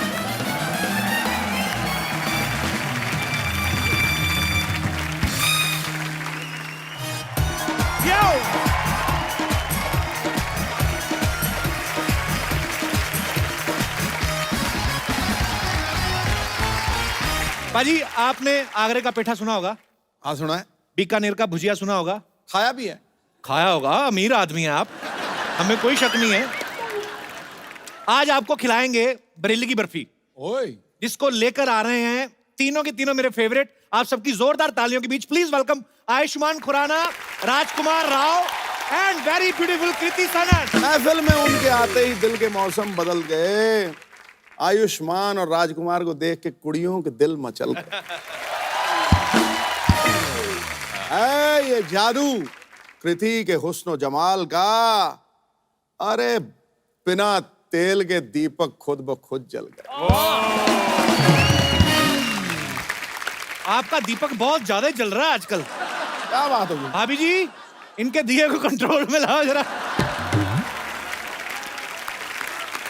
बाजी, आपने आगरे का पेठा सुना होगा, हाँ सुना है, बीकानेर का भुजिया सुना होगा, खाया भी है। खाया होगा। अमीर आदमी हैं आप, हमें कोई शक नहीं है। आज आपको खिलाएंगे बरेली की बर्फी, ओए जिसको लेकर आ रहे हैं तीनों के तीनों मेरे फेवरेट। आप सबकी जोरदार तालियों के बीच please welcome Ayushmann Khurrana, Rajkummar Rao and very beautiful Kriti Sanon. महफिल में उनके आते ही दिल के मौसम बदल गए। आयुष्मान और राजकुमार को देख के कुड़ियों के दिल मचल गए। है ये जादू कृति के हुस्न जमाल का। अरे बिना तेल के दीपक खुद ब खुद जल गए। आपका दीपक बहुत ज्यादा जल रहा है आजकल। क्या बात होगी? भाभी जी, इनके दिए को कंट्रोल में लाओ जरा।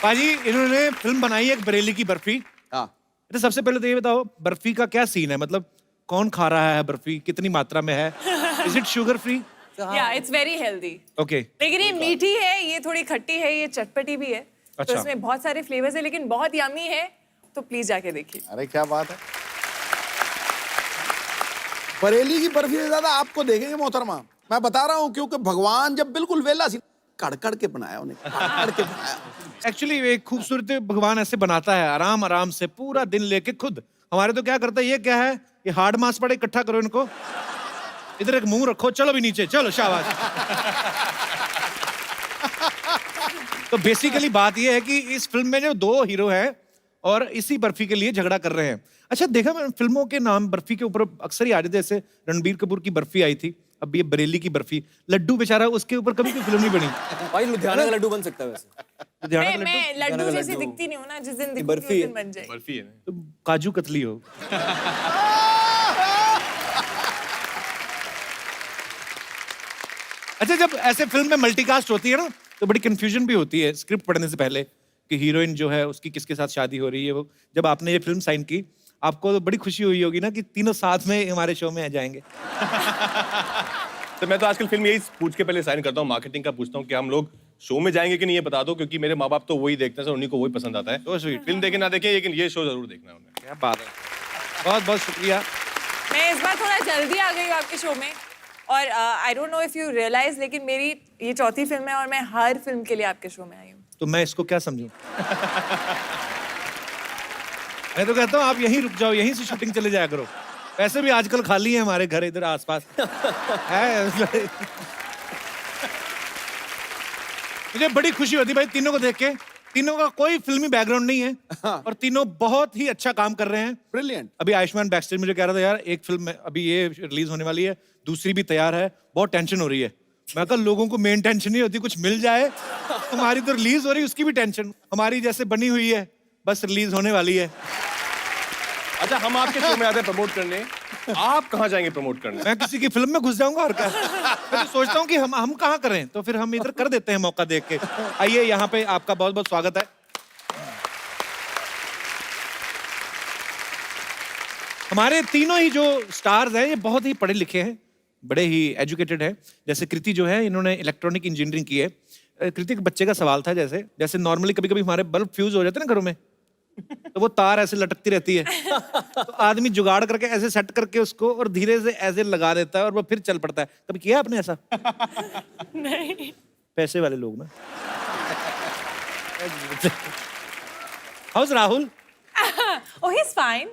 भाजी, इन्होंने फिल्म बनाई है एक बरेली की बर्फी। हाँ तो सबसे पहले तो ये बताओ, बर्फी का क्या सीन है? मतलब कौन खा रहा है बर्फी, कितनी मात्रा में है? Is it sugar free? या इट्स वेरी हेल्दी। ओके। लेकिन ये मीठी है, ये थोड़ी खट्टी है, ये चटपटी भी है। अच्छा। तो इसमें बहुत सारे फ्लेवर्स है, लेकिन बहुत यमी है। तो प्लीज जाके देखिए। अरे क्या बात है। बरेली की बर्फी से ज्यादा आपको देखेंगे मोहतरमा। मैं बता रहा हूँ, क्योंकि भगवान जब बिल्कुल वेला सी कड़ के बनाया उन्हें, कड़ के बनाया। एक्चुअली एक खूबसूरत भगवान ऐसे बनाता है, आराम आराम से पूरा दिन लेके खुद। हमारे तो क्या करता है, ये क्या है, ये हार्ड मास पड़े, इकट्ठा करो इनको, इधर एक मुंह रखो, चलो भी नीचे, चलो शाबाश। तो बेसिकली बात ये है कि इस फिल्म में जो दो हीरो हैं और इसी बर्फी के लिए झगड़ा कर रहे हैं। अच्छा देखा मैंने फिल्मों के नाम बर्फी के ऊपर अक्सर ही आ रहे थे, जैसे रणबीर कपूर की बर्फी आई थी, अब ये बरेली की बर्फी। लड्डू बेचारा, उसके ऊपर कभी कोई फिल्म नहीं बनी। भाई लुधियाना का लड्डू बन सकता है वैसे। लुधियाना का मैं लड्डू लड्डू जैसी दिखती नहीं हूँ ना, जिस दिन दिखूंगी बर्फी उस दिन बन जाएगी। बर्फी है ना। तो काजू कतली हो। अच्छा जब ऐसे फिल्म में मल्टीकास्ट होती है ना, तो बड़ी कंफ्यूजन भी होती है स्क्रिप्ट पढ़ने से पहले कि हीरोइन जो है उसकी किसके साथ शादी हो रही है। वो जब आपने ये फिल्म साइन की, आपको तो बड़ी खुशी हुई होगी ना कि तीनों साथ में हमारे शो में आ जाएंगे। तो मैं तो आजकल फिल्म यही पूछ के पहले साइन करता हूँ, मार्केटिंग का पूछता हूँ कि हम लोग शो में जाएंगे कि नहीं, ये बता दो, क्योंकि मेरे माँ बाप तो वही देखते हैं सर, उन्हीं को वही पसंद आता है। So sweet. फिल्म देखे ना देखें, लेकिन ये शो जरूर देखना है उन्हें। क्या बात है, बहुत बहुत शुक्रिया। मैं इस बार थोड़ा जल्दी आ गई हूँ आपके शो में, और I don't know if you realise, लेकिन मेरी ये चौथी फिल्म है और मैं हर फिल्म के लिए आपके शो में आई हूँ। तो मैं इसको क्या समझूं? मैं तो कहता हूँ आप यहीं रुक जाओ, यहीं से शूटिंग चले जाया करो। वैसे भी आजकल खाली है हमारे घर इधर आसपास है। मुझे बड़ी खुशी होती भाई तीनों को देख के। तीनों का कोई फिल्मी बैकग्राउंड नहीं है और तीनों बहुत ही अच्छा काम कर रहे हैं। ब्रिलियंट। अभी आयुष्मान बैकस्टेज मुझे कह रहा था, यार एक फिल्म में अभी ये रिलीज होने वाली है, दूसरी भी तैयार है, बहुत टेंशन हो रही है। मैं कहा लोगों को मेन टेंशन नहीं होती, कुछ मिल जाए। तुम्हारी तो रिलीज हो रही है, उसकी भी टेंशन। हमारी जैसे बनी हुई है, बस रिलीज होने वाली है। अच्छा हम आपके शो में आते हैं प्रमोट करने, आप कहाँ जाएंगे प्रमोट करने? मैं किसी की फिल्म में घुस जाऊंगा और क्या। मैं तो सोचता हूँ कि हम कहाँ करें, तो फिर हम इधर कर देते हैं मौका देख के। आइए यहाँ पे आपका बहुत बहुत स्वागत है। हमारे तीनों ही जो स्टार्स हैं ये बहुत ही पढ़े लिखे हैं, बड़े ही एजुकेटेड हैं। जैसे कृति जो है, इन्होंने इलेक्ट्रॉनिक इंजीनियरिंग की है। कृति के बच्चे का सवाल था, जैसे नॉर्मली कभी कभी हमारे बल्ब फ्यूज हो जाते हैं ना घरों में, तो वो तार ऐसे लटकती रहती है, तो आदमी जुगाड़ करके ऐसे सेट करके उसको और धीरे से ऐसे लगा देता है और वो फिर चल पड़ता है। कभी किया आपने ऐसा? नहीं। पैसे वाले लोग ना। House Rahul? Oh, he's fine.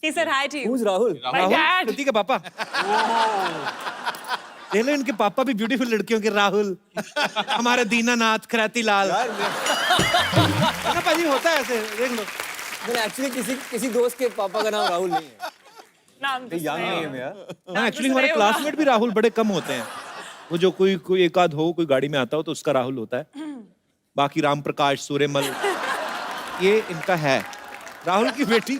He said hi to you. Who's Rahul? My dad. कृति के पापा। देख लो इनके पापा भी ब्यूटीफुल लड़कियों के, राहुल, हमारे दीनानाथ, खराती लाल। ना पाजी होता है ऐसे, देख लो। मैंने एक्चुअली किसी दोस्त के पापा का नाम राहुल नहीं है। नाम तो यंग सही है। नेम है यार। हाँ एक्चुअली हमारे क्लासमेट भी राहुल बड़े कम होते हैं। वो जो कोई एक आध हो, कोई गाड़ी में आता हो तो उसका राहुल होता है। बाकी राम प्रकाश, सूर्यमल, ये इनका है। राहुल की बेटी।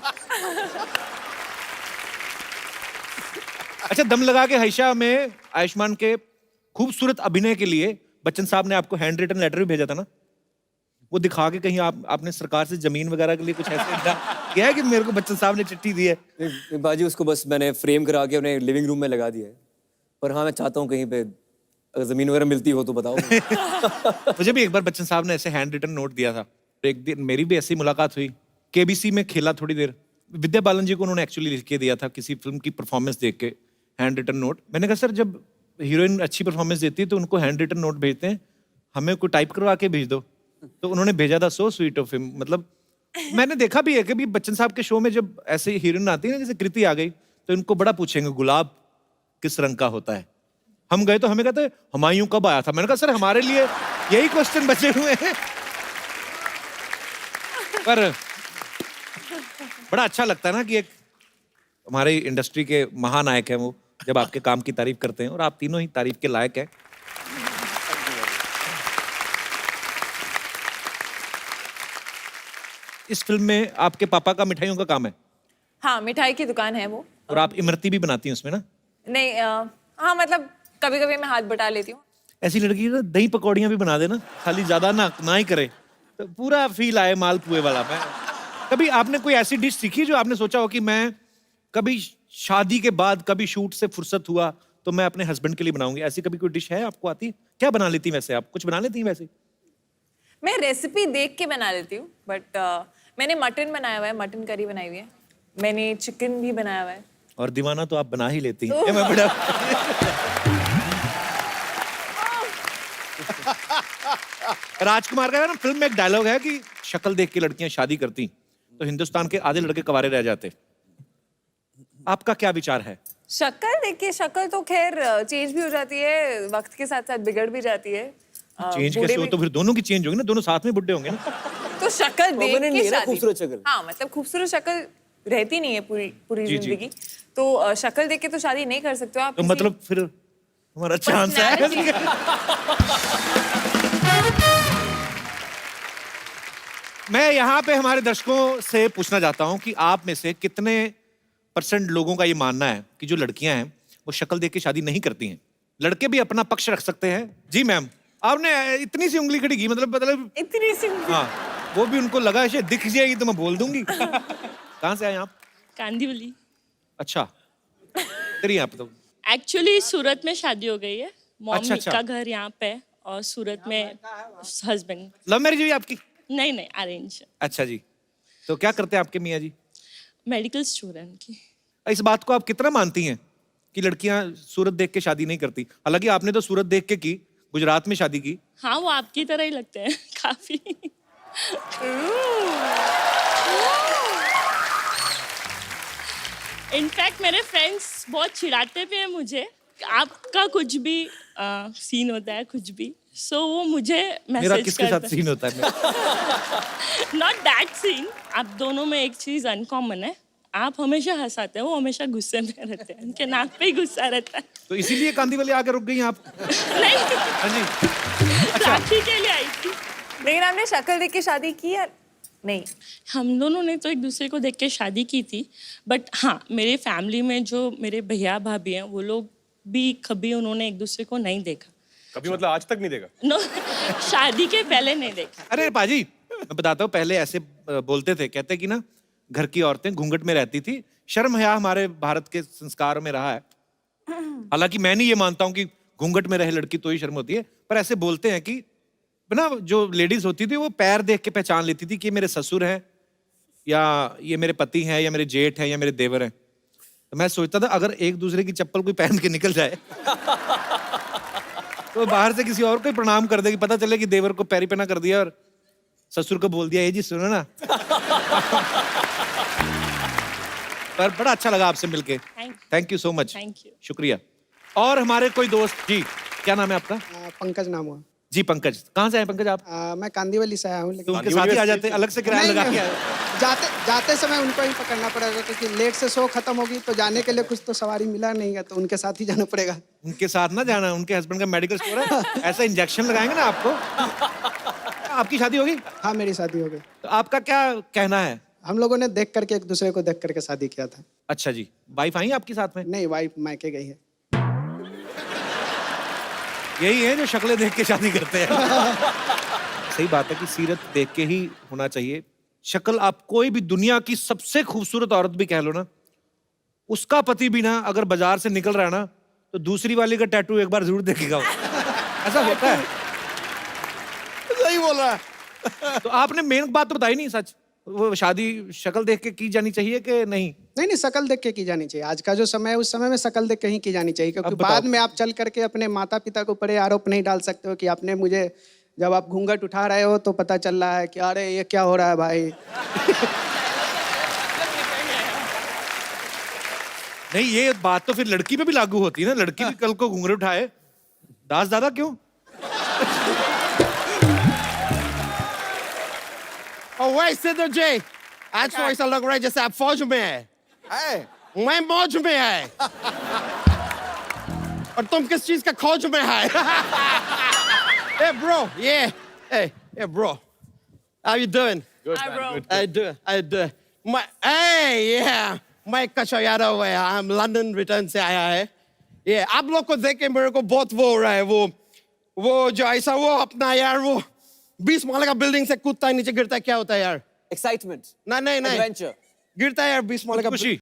अच्छा दम लगा के हईशा में आयुष्मान के खूबसूरत अभिनय के लिए बच्चन साहब ने आपको हैंड रिटन लेटर भी भेजा था ना, वो दिखा के कहीं आपने सरकार से जमीन वगैरह के लिए कुछ ऐसे किया है कि मेरे को बच्चन साहब ने चिट्ठी दी है? बाजी उसको बस मैंने फ्रेम करा के अपने लिविंग रूम में लगा दिया है, पर हाँ मैं चाहता हूँ कहीं पे अगर जमीन वगैरह मिलती हो तो बताओ। मुझे भी एक बार बच्चन साहब ने ऐसे हैंड रिटन नोट दिया था। एक दिन मेरी भी ऐसी मुलाकात हुई, केबीसी में खेला थोड़ी देर। विद्या बालन जी को उन्होंने एक्चुअली लिख के दिया था किसी फिल्म की परफॉर्मेंस देख के, हैंड रिटन नोट। मैंने कहा सर जब हीरोइन अच्छी परफॉर्मेंस देती है तो उनको हैंड रिटन नोट भेजते हैं, हमें कोई टाइप करवा के भेज दो। तो उन्होंने भेजा था, सो स्वीट ऑफ हिम। मतलब मैंने देखा भी है कि बच्चन साहब के शो में जब ऐसे हीरोइन आती है ना, जैसे कृति आ गई, तो इनको बड़ा पूछेंगे गुलाब किस रंग का होता है। हम गए तो हमें कहते हुमायूं कब आया था। मैंने कहा सर हमारे लिए यही क्वेश्चन बचे हुए हैं। पर बड़ा अच्छा लगता है ना कि एक हमारी इंडस्ट्री के महानायक हैं वो, जब आपके काम की तारीफ करते हैं, और आप तीनों ही तारीफ के लायक हैं। इस फिल्म में आपके पापा का मिठाइयों का काम है? हाँ, मिठाई की दुकान है वो। और आप इमरती भी बनाती हैं उसमें ना? नहीं, हाँ मतलब कभी कभी मैं हाथ बटा लेती हूँ। ऐसी लड़की ना दही पकौड़ियाँ भी बना देना, खाली ज्यादा ना ही करे, तो पूरा फील आए मालपुए वाला। मैं कभी आपने कोई ऐसी डिश सीखी जो आपने सोचा हो कि मैं कभी शादी के बाद कभी शूट से फुर्सत हुआ तो मैं अपने हस्बैंड के लिए बनाऊंगी? ऐसी कभी कोई डिश है आपको आती? क्या बना लेती वैसे आप? कुछ बना लेती हैं वैसे? मैं रेसिपी देख के बना लेती हूँ, बट मैंने मटन बनाया हुआ है, मटन करी बनाई हुई है। मैंने चिकन भी बनाया हुआ है। और दीवाना तो आप बना ही लेती हैं। ये मैं बड़ा राजकुमार का ना फिल्म में एक डायलॉग है कि शक्ल देख के लड़कियां शादी करती तो हिंदुस्तान के आधे लड़के कवारे रह जाते। आपका क्या विचार है? शक्ल देखिए, शक्ल तो खैर चेंज भी हो जाती है, वक्त के साथ साथ बिगड़ भी जाती है। चेंज बूढ़े कैसे हो? भी- तो फिर दोनों की चेंज होगी ना, दोनों साथ में बुढ़े होंगे ना। तो शक्ल देख Permanent नहीं के है ना शादी। खूबसूरत शक्ल। हाँ, मतलब खूबसूरत शक्ल रहती नहीं है पूरी पूरी जी, जी। जिंदगी। तो शक्ल देख के तो शादी नहीं कर सकते हो आप। तो किसी मतलब फिर हमारा चांस है। personality- मैं यहाँ पे हमारे दर्शकों से पूछना चाहता हूँ कि आप में से कितने % लोगों का ये मानना है कि जो लड़कियां हैं वो शक्ल देख के शादी नहीं करती हैं? लड़के भी अपना पक्ष रख सकते हैं। जी मैम, आपने इतनी सी उंगली खड़ी की, मतलब इतनी सी हाँ, वो भी उनको लगा शायद दिख जाएगी तो मैं बोल दूंगी। कहाँ से आए आप? कांदीवली। अच्छा, तेरी आप तो एक्चुअली सूरत में शादी हो गई है। मॉम अच्छा, अच्छा। का घर यहाँ पे है और सूरत में हस्बैंड। लव मैरिज हुई आपकी? नहीं अरेंज। अच्छा जी, तो क्या करते हैं आपके मियाँ जी? मेडिकल स्टूडेंट की। इस बात को आप कितना मानती हैं कि लड़कियां सूरत देख के शादी नहीं करती? हालांकि आपने तो सूरत देख के की, गुजरात में शादी की। हाँ, वो आपकी तरह ही लगते हैं काफी। इनफैक्ट मेरे फ्रेंड्स बहुत चिढ़ाते भी हैं मुझे। आपका कुछ भी सीन होता है, कुछ भी, सो वो मुझे मेरा मैसेज किसके साथ सीन होता है? Not that scene. आप दोनों में एक चीज अनकॉमन है, आप हमेशा हंसाते हैं, वो हमेशा गुस्से में रहते हैं, उनके नाक पे ही गुस्सा रहता है। तो इसीलिए कांदीवली आके रुक गई आप? नहीं, हाँ जी। राखी के लिए आई थी। लेकिन आपने शक्ल देख के शादी की या नहीं? हम दोनों ने तो एक दूसरे को देख के शादी की थी, बट हाँ, मेरे फैमिली में जो मेरे भैया भाभी हैं वो लोग भी कभी उन्होंने एक दूसरे को नहीं देखा। कभी मतलब आज तक नहीं देखा? नो, शादी के पहले नहीं देखा। अरे पाजी, मैं बताता हूँ, पहले ऐसे बोलते थे, कहते कि ना घर की औरतें घूंघट में रहती थी। शर्म हया हमारे भारत के संस्कार में रहा है। हालांकि मैं नहीं ये मानता हूँ कि घूंघट में रहे लड़की तो ही शर्म होती है, पर ऐसे बोलते हैं कि ना जो लेडीज होती थी वो पैर देख के पहचान लेती थी कि ये मेरे ससुर हैं या ये मेरे पति हैं या मेरे जेठ हैं या मेरे देवर हैं। तो मैं सोचता था अगर एक दूसरे की चप्पल कोई पहन के निकल जाए तो बाहर से किसी और को ही प्रणाम कर दे कि पता चले कि देवर को पैरी पहना कर दिया और ससुर को बोल दिया ये जी सुनो ना। पर बड़ा अच्छा लगा आपसे मिलके। Thank you so much. Thank you. शुक्रिया। और हमारे कोई दोस्त जी, क्या नाम है आपका? पंकज नाम हुआ। जी पंकज, कहाँ से आए पंकज आप? मैं कांदीवली से आया हूँ, तो लेकिन उनके साथ ही आ जाते, अलग से किराया नहीं, लगा के नहीं, आए? जाते समय उनको ही पकड़ना पड़ेगा क्योंकि लेट से शो खत्म होगी तो जाने के लिए कुछ तो सवारी मिला नहीं है, तो उनके साथ ही जाना पड़ेगा। उनके साथ ना जाना, उनके हस्बैंड का मेडिकल स्टोर है, ऐसा इंजेक्शन लगाएंगे ना आपको। आपकी शादी होगी? हाँ, मेरी शादी हो गई। तो आपका क्या कहना है? हम लोगों ने देख करके एक दूसरे को देख करके शादी किया था। अच्छा जी, वाइफ आई आपके साथ में? नहीं, वाइफ मायके गई है। यही है जो शक्लें देख के शादी करते हैं। सही बात है कि सीरत देख के ही होना चाहिए। शक्ल आप कोई भी दुनिया की सबसे खूबसूरत औरत भी कह लो ना, उसका पति भी ना अगर बाजार से निकल रहा है ना तो दूसरी वाली का टैटू एक बार जरूर देखेगा। ऐसा होता है। सही बोल रहा है। तो आपने मेन बात तो बताई नहीं, सच वो शादी शक्ल देख के की जानी चाहिए कि नहीं? नहीं, शक्ल देख के की जानी चाहिए। आज का जो समय है उस समय में शक्ल देख के ही की जानी चाहिए, क्योंकि अब बताओ। बाद में आप चल करके अपने माता पिता को बड़े आरोप नहीं डाल सकते हो कि आपने मुझे, जब आप घूंघट उठा रहे हो तो पता चल रहा है कि अरे ये क्या हो रहा है भाई। नहीं, ये बात तो फिर लड़की पे भी लागू होती है ना, लड़की भी कल को घूंघट उठाए, दास दादा क्यों? और वैसे तो जय आज तो ऐसा लग रहा है जैसे आप फौज में है। मैं मौज में है और तुम किस चीज का खोज में है? Hey bro, yeah. Hey bro. How you doing? Good, Hi, man, bro. good. How you doing? Hey, yeah. मैं कशा यादव है, हम लंदन रिटर्न से आया है। ये आप लोग को देख के मेरे को बहुत वो हो रहा है, वो जो ऐसा वो अपना यार वो 20 माले का बिल्डिंग से कूदता है नीचे गिरता है, क्या होता है यार? एक्साइटमेंट, नहीं एडवेंचर। गिरता है यार 20 माले का खुशी।